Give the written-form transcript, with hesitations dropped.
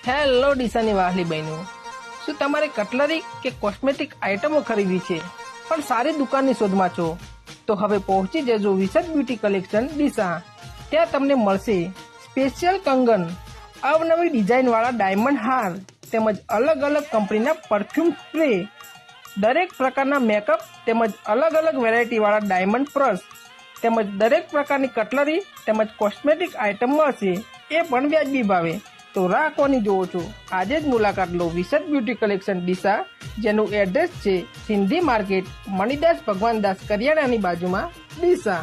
Hello ડીસાની વાહલી બહેનો, શું તમારે કટલરી કે કોસ્મેટિક આઇટમો ખરીદવી છે પણ સારી દુકાનની શોધમાં છો? તો હવે પહોંચી જજો વિશદ બ્યુટી કલેક્શન ડીસા. ત્યાં તમને મળશે સ્પેશિયલ કંગન, અવનવી ડિઝાઇનવાળા ડાયમંડ હાર તેમજ અલગ અલગ કંપનીના પરફ્યુમ સ્પ્રે, દરેક પ્રકારના મેકઅપ તેમજ અલગ અલગ વેરાયટીવાળા ડાયમંડ બ્રશ તેમજ દરેક પ્રકારની કટલરી તેમજ કોસ્મેટિક આઇટમ મળશે, એ પણ વ્યાજબી ભાવે. તો રાહ કોની જોવો છો? આજે જ મુલાકાત લો વિશદ બ્યુટી કલેક્શન ડીસા, જેનું એડ્રેસ છે સિંધી માર્કેટ, મણિદાસ ભગવાનદાસ કરિયાણાની બાજુમાં, ડીસા.